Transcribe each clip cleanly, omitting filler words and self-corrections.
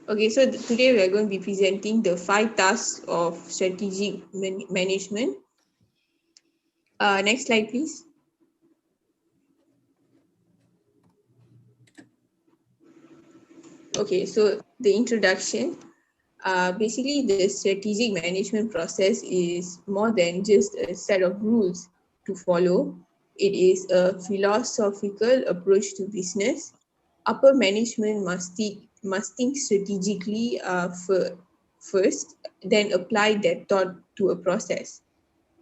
Okay, so today we are going to be presenting the 5 tasks of strategic management. Next slide, please. Okay, so the introduction. Basically, the strategic management process is more than just a set of rules to follow. It is a philosophical approach to business. Upper management must think strategically first, then apply that thought to a process.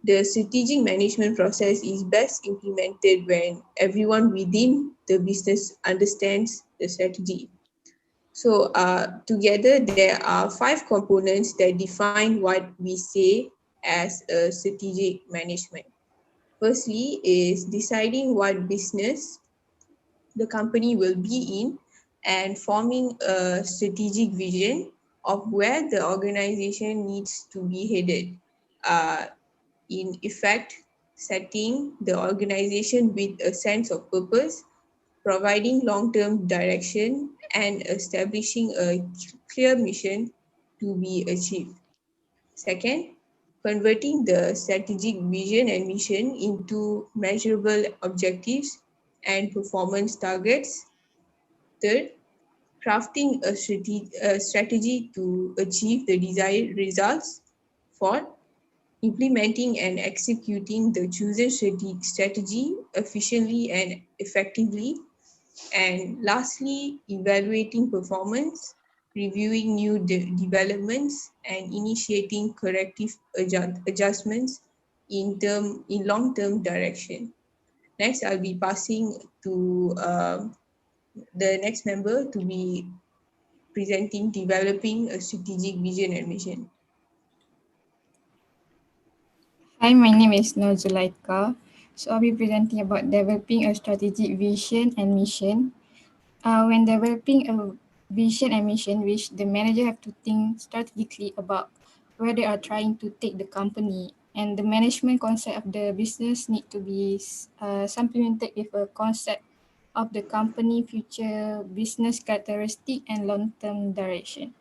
The strategic management process is best implemented when everyone within the business understands the strategy. So together there are 5 components that define what we say as a strategic management. Firstly is deciding what business the company will be in and forming a strategic vision of where the organization needs to be headed. In effect, setting the organization with a sense of purpose, providing long-term direction, and establishing a clear mission to be achieved. Second, converting the strategic vision and mission into measurable objectives and performance targets. Third, crafting a strategy to achieve the desired results. Fourth, implementing and executing the chosen strategy efficiently and effectively. And lastly, evaluating performance, reviewing new developments, and initiating corrective adjustments in long-term direction. Next, I'll be passing to the next member to be presenting developing a strategic vision and mission. Hi, my name is Nur Zulaika. So I'll be presenting about developing a strategic vision and mission. When developing a vision and mission, which the manager have to think strategically about where they are trying to take the company, and the management concept of the business need to be supplemented with a concept of the company future business characteristic and long-term direction.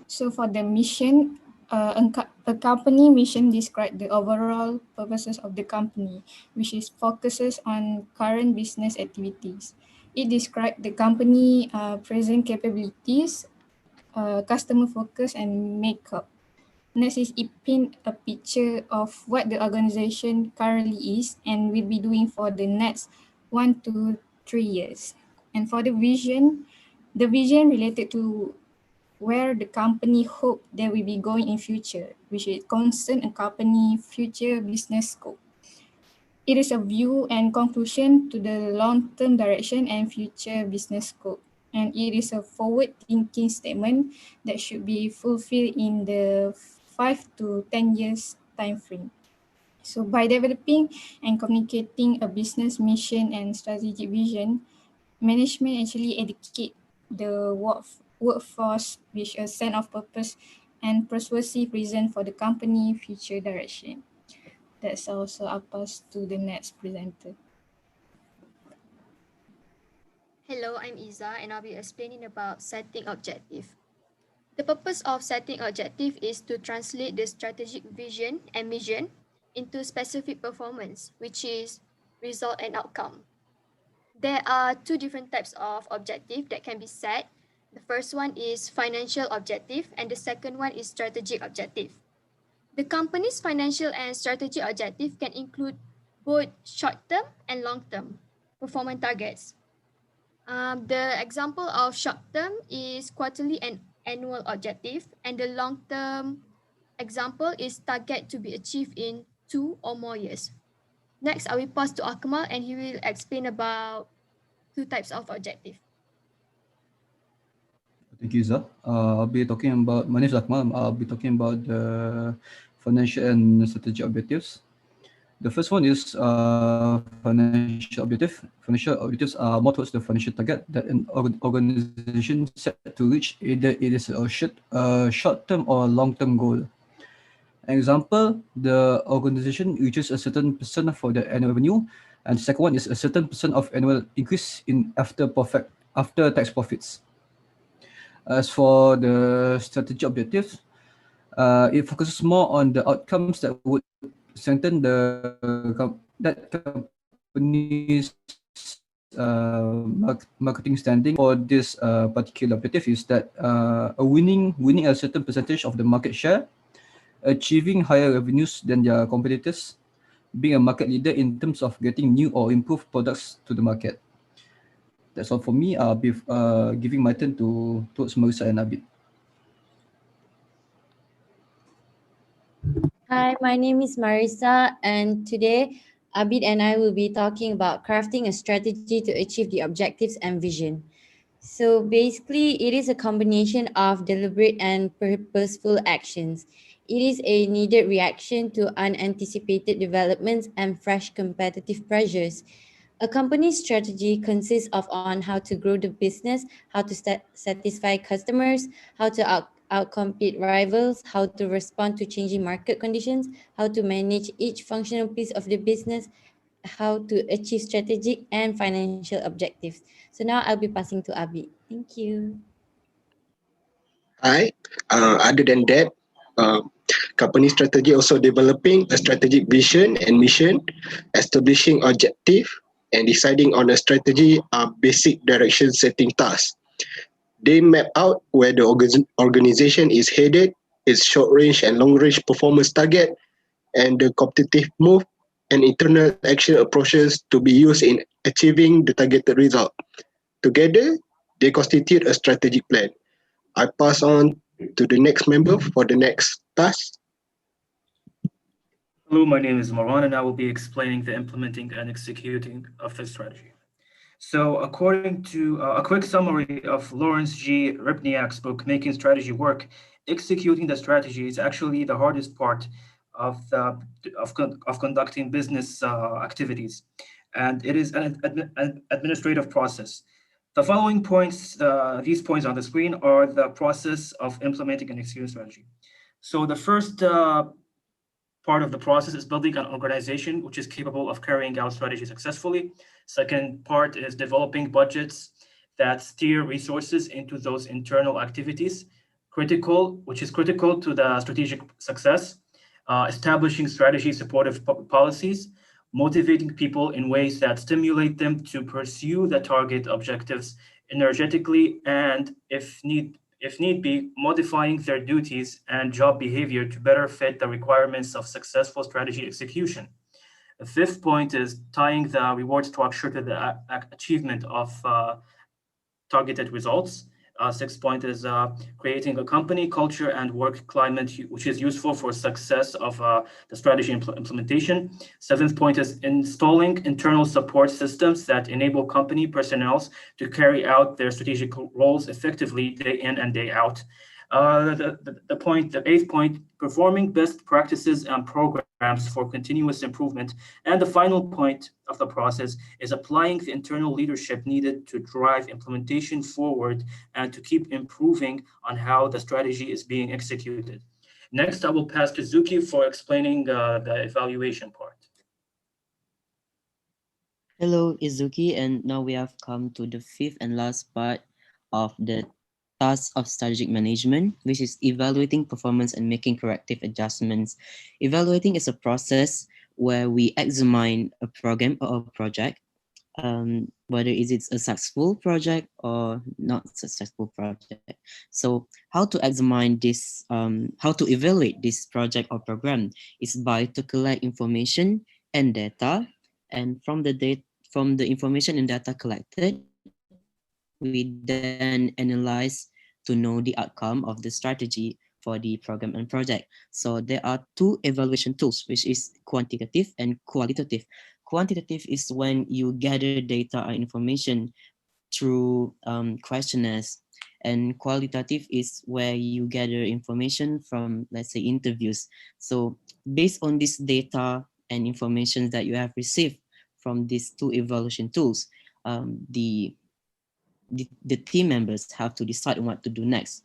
So for the mission, a company mission describes the overall purposes of the company, which is focuses on current business activities. It describes the company present capabilities, customer focus, and makeup. Next is it paint a picture of what the organization currently is and will be doing for the next 1 to 3 years. And for the vision related to where the company hope they will be going in future, which is concern a company future business scope. It is a view and conclusion to the long-term direction and future business scope. And it is a forward-thinking statement that should be fulfilled in the 5 to 10 years time frame. So by developing and communicating a business mission and strategic vision, management actually educate the workforce with a sense of purpose and persuasive reason for the company future direction. That's also I'll pass to the next presenter. Hello, I'm Iza and I'll be explaining about setting objective. The purpose of setting objective is to translate the strategic vision and mission into specific performance, which is result and outcome. There are 2 different types of objective that can be set. The first one is financial objective and the second one is strategic objective. The company's financial and strategic objective can include both short-term and long-term performance targets. The example of short-term is quarterly and annual objective, and the long-term example is target to be achieved in 2 or more years. Next, I will pass to Akmal and he will explain about 2 types of objective. Thank you, Iza. My name is Akmal. I'll be talking about the financial and strategic objectives. The first one is financial objective. Financial objectives are more towards the financial target that an organization set to reach, either it is a short-term or long-term goal. An example, the organization reaches a certain percent for the annual revenue, and the second one is a certain percent of annual increase in after tax profits. As for the strategic objectives, it focuses more on the outcomes that would strengthen that company's marketing standing. For this particular objective is that winning a certain percentage of the market share, achieving higher revenues than their competitors, being a market leader in terms of getting new or improved products to the market. That's all for me. I'll be giving my turn towards Marissa and Abid. Hi, my name is Marissa, and today Abid and I will be talking about crafting a strategy to achieve the objectives and vision. So basically, it is a combination of deliberate and purposeful actions. It is a needed reaction to unanticipated developments and fresh competitive pressures. A company's strategy consists of on how to grow the business, how to satisfy customers, how to outcompete rivals, how to respond to changing market conditions, how to manage each functional piece of the business, how to achieve strategic and financial objectives. So now I'll be passing to Abi. Thank you. Hi. Other than that, company strategy also developing a strategic vision and mission, establishing objective, and deciding on a strategy are basic direction setting tasks. They map out where the organization is headed, its short range and long range performance target, and the competitive move and internal action approaches to be used in achieving the targeted result. Together, they constitute a strategic plan. I pass on to the next member for the next task. Hello, my name is Marwan, and I will be explaining the implementing and executing of the strategy. So according to a quick summary of Lawrence G. Rybniak's book, Making Strategy Work, executing the strategy is actually the hardest part of conducting business activities. And it is an administrative process. The following points, these points on the screen are the process of implementing an execution strategy. So the first part of the process is building an organization which is capable of carrying out strategy successfully. Second part is developing budgets that steer resources into those internal activities, which is critical to the strategic success. Establishing strategy supportive policies, motivating people in ways that stimulate them to pursue the target objectives energetically, and if need be, modifying their duties and job behavior to better fit the requirements of successful strategy execution. The fifth point is tying the reward structure to the achievement of targeted results. Sixth point is creating a company culture and work climate which is useful for success of the strategy implementation. Seventh point is installing internal support systems that enable company personnel to carry out their strategic roles effectively day in and day out. The eighth point, performing best practices and programs for continuous improvement. And the final point of the process is applying the internal leadership needed to drive implementation forward and to keep improving on how the strategy is being executed. Next, I will pass to Zuki for explaining the evaluation part. Hello, Izuki, and now we have come to the fifth and last part of the task of strategic management, which is evaluating performance and making corrective adjustments. Evaluating is a process where we examine a program or a project, whether it's a successful project or not successful project. So how to examine this, how to evaluate this project or program is by to collect information and data, and from the information and data collected, we then analyze to know the outcome of the strategy for the program and project. So there are two evaluation tools, which is quantitative and qualitative. Quantitative is when you gather data or information through questionnaires, and qualitative is where you gather information from, let's say, interviews. So based on this data and information that you have received from these two evaluation tools, the team members have to decide on what to do next.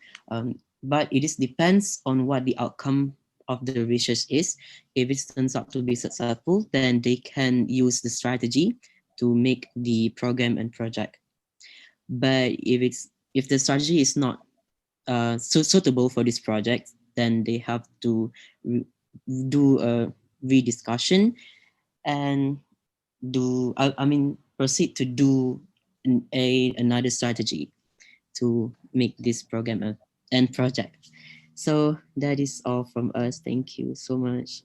But it depends on what the outcome of the research is. If it turns out to be successful, then they can use the strategy to make the program and project. But if the strategy is not suitable for this project, then they have to do a rediscussion and proceed to do another strategy to make this program and project. So that is all from us. Thank you so much.